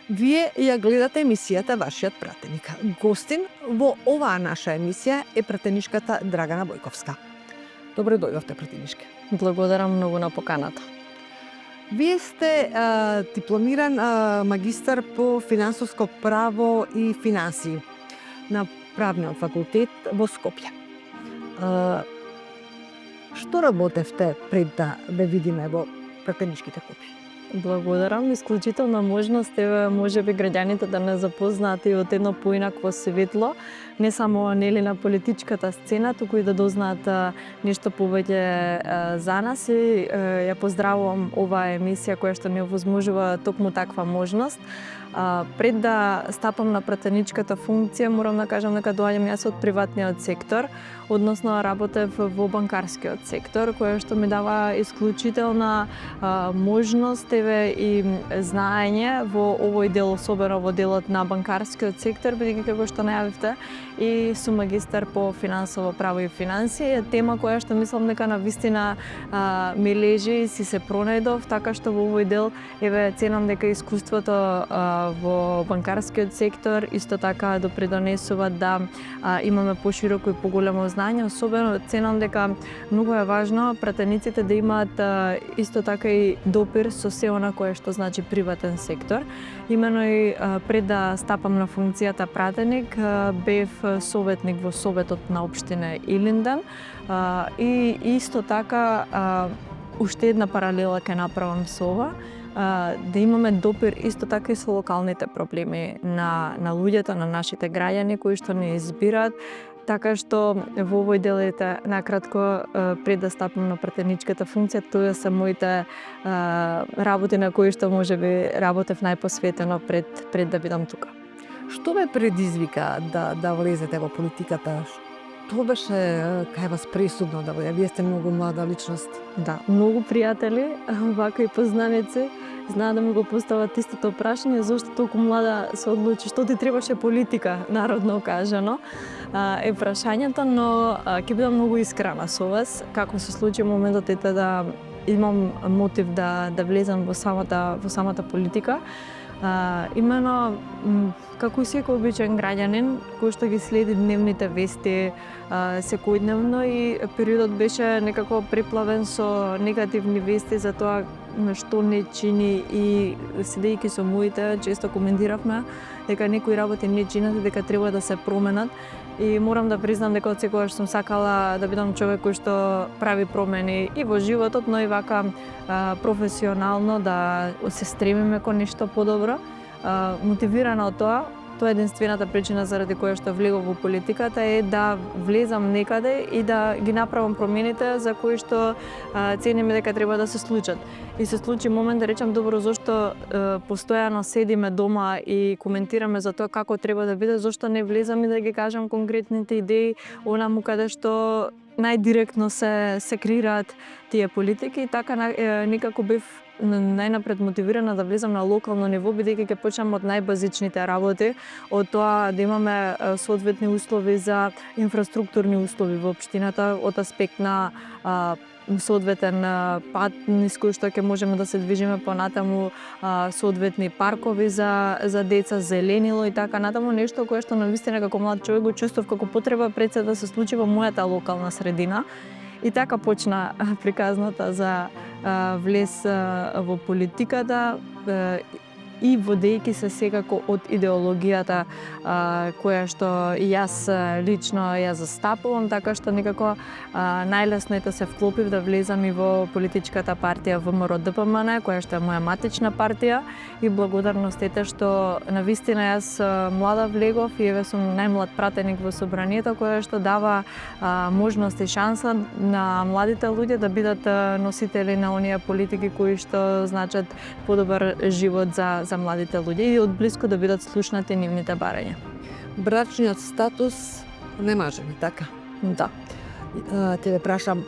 Вие ја гледате емисијата Вашиот пратеник. Гостин во оваа наша емисија е пратеничката Драгана Бојковска. Добре дојдовте, пратеничке. Благодарам многу на поканата. Вие сте дипломиран магистар по финансовско право и финансии на Правниот факултет во Скопје. Што работевте пред да ве видиме во пратеничките копи? Благодарам, исклучителна можност е можеби граѓаните да не запознаат и од едно поинакво светло, не само нели на политичката сцена, туку и да дознаат нешто повеќе за нас и ја поздравувам оваа емисија која што ни овозможува токму таква можност. Пред да стапам на пратеничката функција, морам да кажам дека доаѓам јас од приватниот сектор, односно работев во банкарскиот сектор, која што ми дава исклучителна можност и знаење во овој дел, особено во делот на банкарскиот сектор, бидејќи како што најавивте и сум магистар по финансово право и финансии, е тема која што мислам дека навистина ми лежи и си се пронајдов, така што во овој дел ценам дека искуството во банкарскиот сектор исто така допридонесува да имаме пошироко и поголемо знаење, особено ценам дека многу е важно пратениците да имаат исто така и допир со се она кое што значи приватен сектор. Имено и пред да стапам на функцијата пратеник, бев советник во Советот на општина Илинден и исто така уште една паралела ќе направам со ова, да имаме допир исто така и со локалните проблеми на луѓето, на нашите граѓани кои што не избираат. Така што во овој дел накратко пред да стапам на пратеничката функција, тоа се моите работи на кои што можеби работев најпосветено пред да бидам тука. Што ве предизвика да влезете во политиката? Што беше кај вас пресудно да вие сте многу млада личност? Да, многу пријатели, вака и познаници, знаат да ми го постават истото прашање, зошто толку млада се одлучи, што ти требаше политика, народно кажано, е прашањето, но ќе бидам многу искрена со вас, како се случи моментот да имам мотив да влезам во самата политика. Имено, како и секој обичен граѓанин, кој што ги следи дневните вести секојдневно, и периодот беше некако преплавен со негативни вести за тоа што не чини, и седејќи со моите, често коментиравме дека некои работи не чинат и дека треба да се променат. И морам да признам дека отсекогаш сум сакала да бидам човек кој што прави промени и во животот, но и вака професионално да се стремиме кон нешто подобро. Мотивирана од тоа е единствената причина заради која што влегов во политиката, е да влезам некаде и да ги направам промените за кои што цениме дека треба да се случат. И се случи момент да речам, добро, зошто постојано седиме дома и коментираме за тоа како треба да биде, зошто не влезам и да ги кажам конкретните идеи онаму каде што најдиректно се креираат тие политики. И така некако бев најнапред мотивирана да влезам на локално ниво, бидејќи ќе почнам од најбазичните работи, од тоа да имаме соодветни услови за инфраструктурни услови во општината, од аспект на соодветен пат низ кој што ќе можеме да се движиме понатаму, соодветни паркови за деца, зеленило и така натаму, нешто кое што навистина како млад човек го чувствував како потреба пред се да се случи во мојата локална средина. И така почна приказната за влез во политиката, и водејќи се секако од идеологијата која што и јас лично ја застапувам, така што некако најлесно да се вклопив да влезам и во политичката партија ВМРО-ДПМН, која што е моја матична партија, и благодарностите што навистина јас млада влегов и еве сум најмлад пратеник во собранието, која што дава можност и шанса на младите луѓе да бидат носители на оние политики кои што значат подобар живот за младите луѓе и од блиску да бидат слушнати нивните барања. Брачниот статус не може би, така? Да. Ќе ве прашам,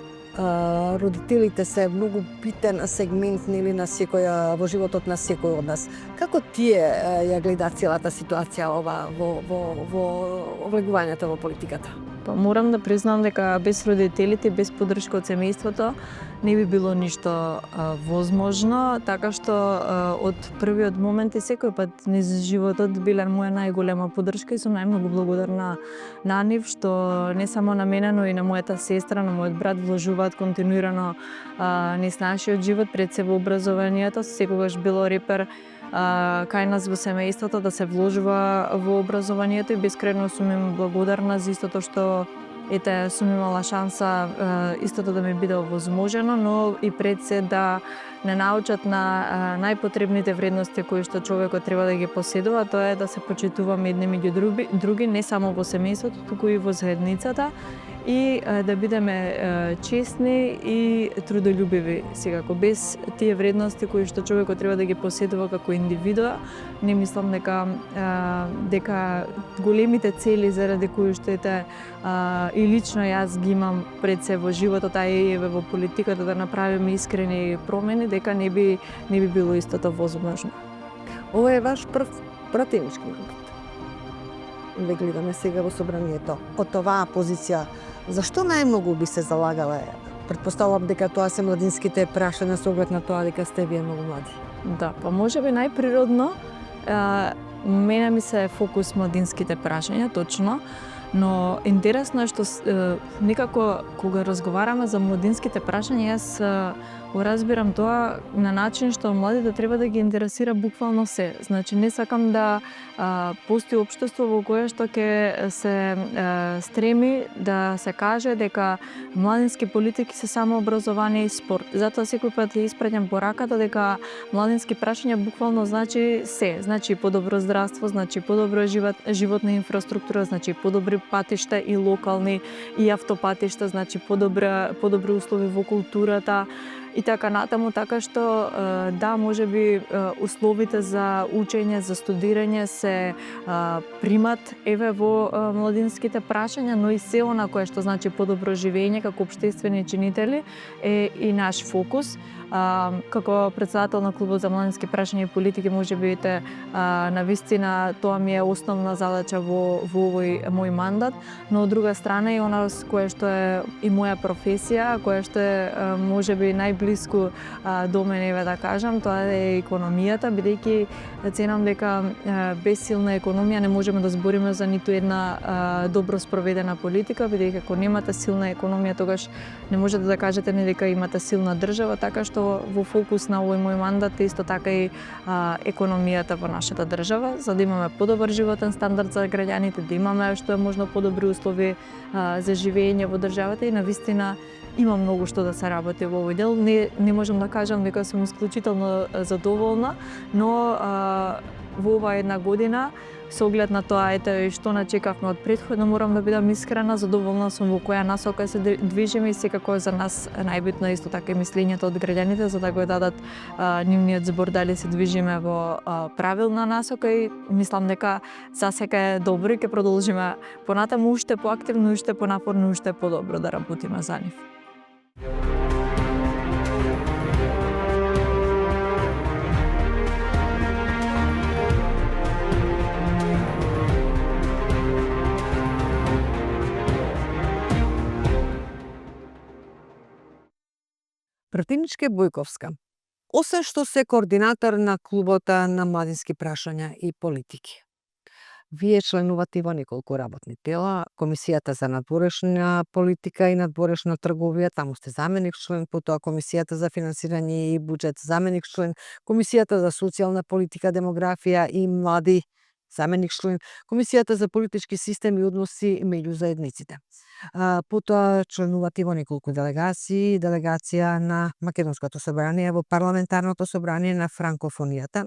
родителите се многу битен сегмент нели на секој во животот на секој од нас. Како тие ја гледаат целата ситуација ова во влегувањето во политиката? Па морам да признам дека без родителите, без поддршка од семејството не би било ништо возможно, така што од првиот момент и секој пат низ животот биле моја најголема поддршка и сум најмногу благодарна на нив што не само на мене, но и на мојата сестра, на мојот брат вложуваат континуирано низ нашиот живот, пред се во образованието, секогаш било репер кај нас во семејството да се вложува во образованието и бескрајно сум им благодарна за истото што ете сум имала шанса истото да ми биде овозможено, но и пред се да не научат на најпотребните вредности кои што човекот треба да ги поседува, тоа е да се почитуваме едни меѓу други, не само во семејството, туку и во заедницата и да бидеме честни и трудолюбиви. Секако без тие вредности кои што човекот треба да ги поседува како индивидуа, не мислам дека големите цели заради кои што и лично јас ги имам пред се во животот, а и во политиката да направиме искрени промени, дека не би било истото возможно. Ова е ваш прв пратенички мандат. Ве гледаме сега во собранието. Од оваа позиција, зашто најмногу би се залагале? Претпоставувам дека тоа се младинските прашања со оглед на тоа дека сте вие многу млади. Да, па можеби најприродно мене ми се фокус младинските прашања, точно, но интересно е што некако кога разговараме за младинските прашања, јас го разбирам тоа на начин што младите треба да ги интересира буквално се. Значи не сакам да постои општество во кое што ќе се стреми да се каже дека младински политики се само образование и спорт. Затоа секој пат ја испраќам пораката дека младински прашања буквално значи се. Значи подобро здравство, значи подобро животна инфраструктура, значи подобри патишта и локални и автопатишта, значи подобри услови во културата и така натаму, така што да, можеби условите за учење, за студирање се примат еве во младинските прашања, но и се она кое што значи подобро живење како општествени чинители е и наш фокус. Како председател на клубот за младински прашања и политики, можеби навистина тоа ми е основна задача во овој мој мандат, но од друга страна и она кое што е и моја професија, кое што е можеби најблиску до мене, да кажам, тоа е економијата, бидејќи ценам дека без силна економија не можеме да збориме за ниту една добро спроведена политика, бидејќи ако немате силна економија, тогаш не можете да кажете ни дека имате силна држава, така што во фокус на овој мој мандат е исто така и економијата во нашата држава, за да имаме подобар животен стандард за граѓаните, да имаме што е можно подобри услови за живење во државата и навистина има многу што да се работи во овој дел. Не можам да кажам дека сум исклучително задоволна, но во оваа една година со оглед на тоа ете што начекавме од претходно, морам да бидам искрена, задоволна сум во која насока се движиме и секако за нас најбитно исто така и мислењето од граѓаните за да го дадат нивниот збор дали се движиме во правилна насока и мислам дека засека е добро и ќе продолжиме понатаму уште поактивно, уште понапорно, уште подобро да работиме за нив. Пратеничке Бојковска, освен што се координатор на клубот на младински прашања и политики, вие членувате во неколку работни тела, Комисијата за надворешна политика и надворешна трговија, таму сте заменик член, потоа Комисијата за финансирање и буџет, заменик член, Комисијата за социјална политика, демографија и млади, заменик член, Комисијата за политички систем и односи меѓу заедниците. Потоа членувате во неколку делегации, делегација на Македонското собрание во парламентарното собрание на франкофонијата,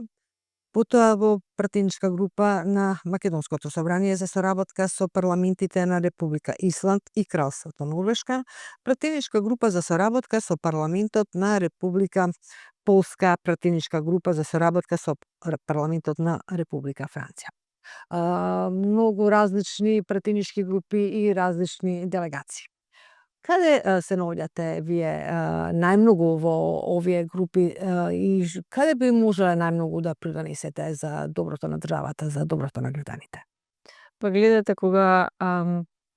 потоа во пратеничка група на Македонското собрание за соработка со парламентите на Република Исланд и Кралството Норвешка, пратеничка група за соработка со парламентот на Република Полска, пратеничка група за соработка со парламентот на Република Франција. Многу различни пратенички групи и различни делегации. Каде се наоѓате вие најмногу во овие групи и каде би можеле најмногу да придонесете за доброто на државата, за доброто на граѓаните? Па гледате, кога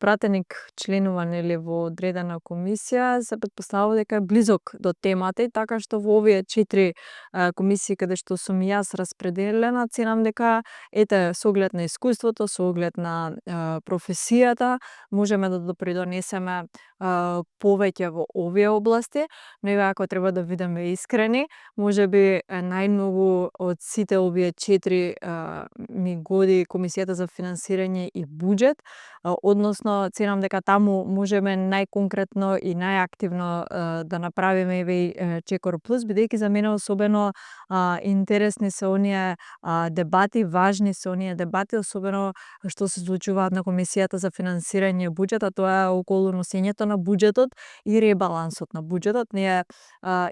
пратеник членува нели во одредена комисија, се претпоставува дека е близок до темата и така што во овие 4 комисии каде што сум и јас распределена, ценам дека ете со оглед на искуството, со оглед на професијата, можеме да допридонесеме повеќе во овие области, но и ако треба да бидеме искрени, можеби најмногу од сите овие 4 ми годи Комисијата за финансирање и буџет, односно ценам дека таму можеме најконкретно и најактивно да направиме еве Чекор Плюс, бидејќи за мене особено интересни се оние дебати, важни се оние дебати, особено што се случуваат на Комисијата за финансирање и буџет, а тоа е околу носењето на буџетот и ребалансот на буџетот. Ние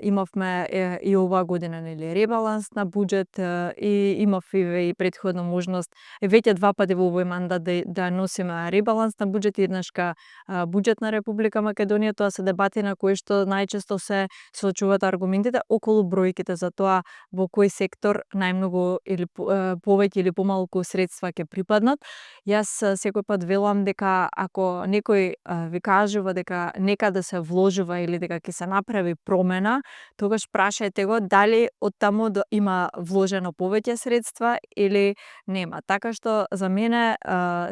имавме и оваа година нели ребаланс на буџет и имав и претходно можност веќе 2 пати во овој мандат да носиме ребаланс на буџет и еднашка буџет на Република Македонија. Тоа се дебати на кои што најчесто се соочуваат аргументите околу бројките за тоа во кој сектор најмногу или повеќе или помалку средства ќе припаднат. Јас секој пат велам дека ако некој ви кажува дека некаде се вложува или дека ќе се направи промена, тогаш прашајте го дали од таму има вложено повеќе средства или нема. Така што за мене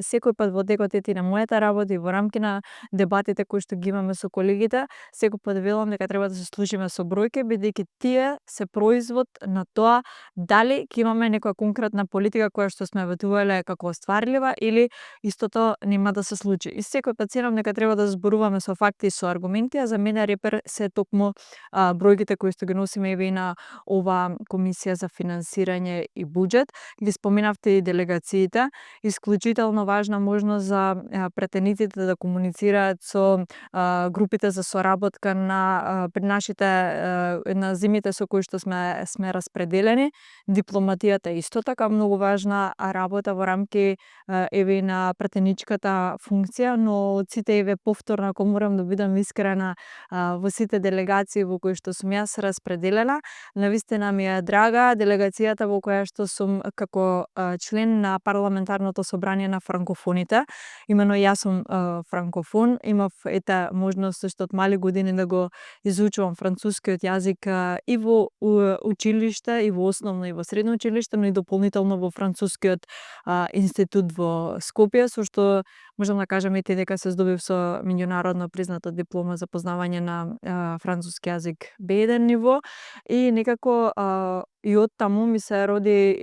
секој пат во текот на мојата работа и во рамки на дебатите кои што ги имаме со колегите, секој пат велам дека треба да се служиме со бројки, бидејќи тие се производ на тоа дали ќе имаме некоја конкретна политика која што сме ветувале како остварлива или истото нема да се случи. И секој пат ценам дека треба да зборуваме со факти и со аргументи, а за мене репер се токму бројките кои што ги носиме еве и на ова Комисија за финансирање и буџет. Ги споменавте и делегациите, исклучително важна можност за претениците да комуницираат со групите за соработка на нашите на земјите со кои што сме распределени. Дипломатијата е исто така многу важна работа во рамки еве на претеничката функција, но од сите еве повторно ако морам да бидам искрена во сите делегации во кои што сум јас распределена, навистина ми е драга делегацијата во која што сум како член на парламентарното собрание на франкофоните. Имено јас сум франкофон, имав можност уште од мали години да го изучувам францускиот јазик и во училиште, и во основно и во средно училиште, но и дополнително во францускиот институт во Скопје, со што можам да кажам дека се здобив со меѓународно призната диплома за познавање на француски јазик B1 ниво и некако и од таму ми се роди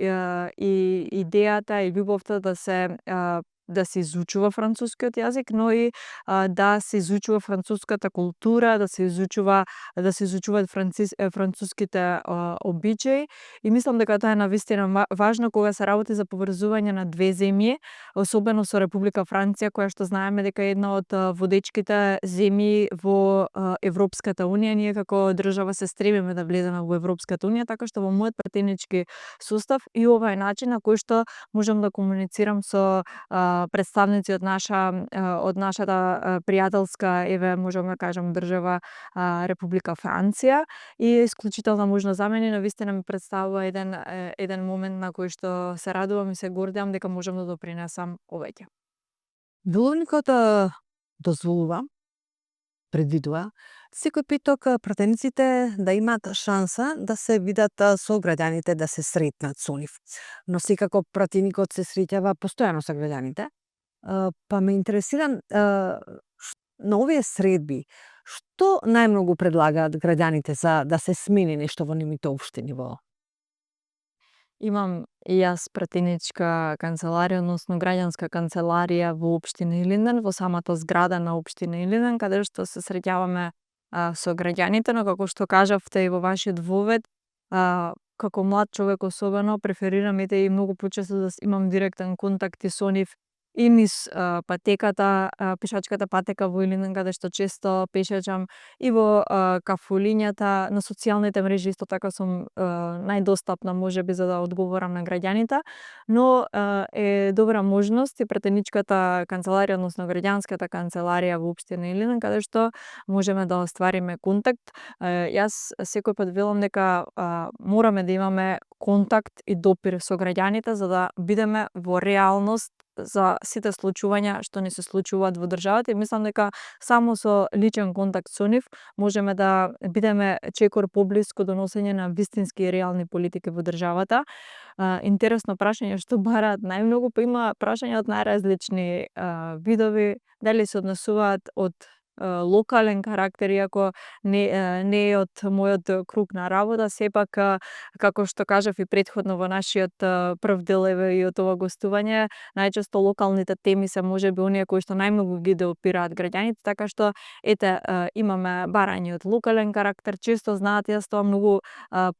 и идејата и љубовта да се изучува францускиот јазик, но и да се изучува француската култура, да се изучуваат француските обичаи и мислам дека тоа е навистина важно кога се работи за поврзување на две земји, особено со Република Франција, која што знаеме дека е една од водечките земји во Европската унија. Ние како држава се стремиме да влеземе во Европската унија, така што во мојот претенички состав и ова е начин на кој што можам да комуницирам со представници од нашата пријателска, еве можам да кажам држава Република Франција и е исклучителна можност за мене, навистина ми представува еден момент на кој што се радувам и се гордеам дека можам да допринесам повеќе. Деловникот дозволува, предвидува, секој петок пратениците да имаат шанса да се видат со граѓаните, да се сретнат со нив. Но секако пратеникот се среќава постојано со граѓаните. Па ме интересира на овие средби, што најмногу предлагаат граѓаните за да се смени нешто во нивните општини во Имам и јас пратеничка канцеларија, односно граѓанска канцеларија во општина Илинден, во самата зграда на општина Илинден, каде што се среќаваме со граѓаните, но како што кажавте и во вашиот вовед, како млад човек особено преферирам и многу почесто да имам директен контакт и со нив и низ патеката, пешачката патека во Илинден, каде што често пешачам и во кафулињата, на социјалните мрежи исто така сум најдостапна можеби за да одговорам на граѓаните, но е добра можност и претеничката канцеларија, односно граѓанската канцеларија во општина Илинден, каде што можеме да оствариме контакт. Јас секој пат велам дека мораме да имаме контакт и допир со граѓаните за да бидеме во реалност за сите случувања што ни се случуваат во државата и мислам дека само со личен контакт со нив можеме да бидеме чекор поблиску до носење на вистински и реални политики во државата. Интересно прашање што бараат најмногу, па има прашања од најразлични видови, дали се однесуваат од локален карактер, иако не е од мојот круг на работа, сепак како што кажав и претходно во нашиот прв дел еве и од ова гостување, најчесто локалните теми се можеби оние кои што најмногу ги допираат граѓаните, така што ете имаме барање од локален карактер, често знаат, јас тоа многу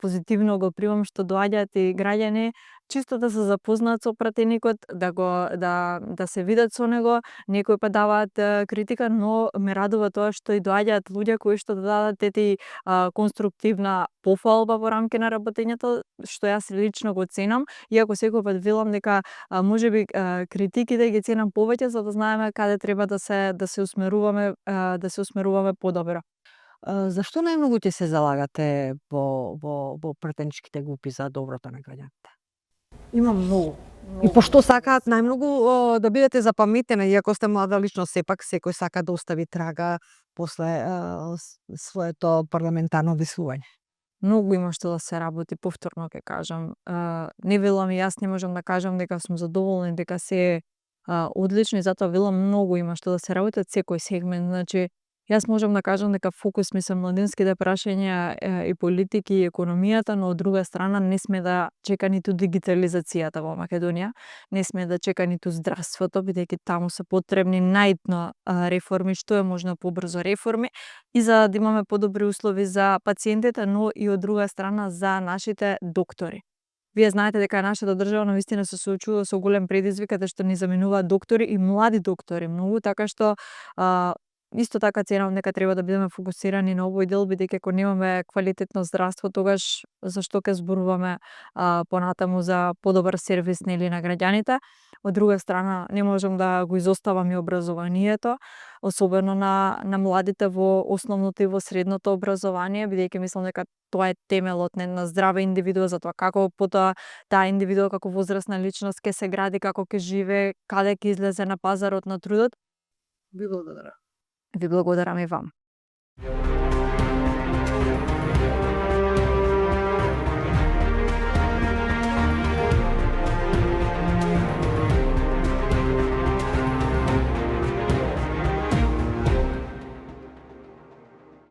позитивно го примам што доаѓаат и граѓани чисто да се запознаат со пратеникот, да се видат со него, некои па даваат критика, но ме радува тоа што и доаѓаат луѓе кои што дадат конструктивна пофалба во рамки на работењето, што јас лично го ценам, иако секој пат велам дека можеби критиките ги ценам повеќе за да знаеме каде треба да се усмеруваме подобро. Зашто најмногу ќе се залагате во пратеничките групи за доброто на граѓаните? Има многу. И пошто сакаат најмногу да бидете запаметени, иако сте млада личност, сепак секој сака да остави трага после своето парламентарно одесување. Многу има што да се работи, повторно ќе кажам. Не велам и јас не можам да кажам дека сум задоволна, дека се е одлично и затоа велам многу има што да се работи од секој сегмент. Значи, јас можам да кажам дека фокус ми се младинските прашања и политики и економијата, но од друга страна не сме да чека ниту дигитализацијата во Македонија, не сме да чека ниту здравството, бидејќи таму се потребни најдно реформи, што е можно побрзо реформи и за да имаме подобри услови за пациентите, но и од друга страна за нашите доктори. Вие знаете дека нашата држава навистина се соочува со голем предизвик каде што ни заменуваат доктори и млади доктори многу, така што исто така ценам дека треба да бидеме фокусирани на овој дел, бидејќи ако немаме квалитетно здравство, тогаш зашто ќе зборуваме понатаму за подобар сервис нели на граѓаните. Од друга страна, не можам да го изоставам и образованието, особено на младите во основното и во средното образование, бидејќи мислам дека тоа е темелот на здраве индивидуа, за тоа како потоа таа индивидуа како возрастна личност ќе се гради, како ќе живее, каде ќе излезе на пазарот на трудот. Ви благодарам. Ви благодарам и вам.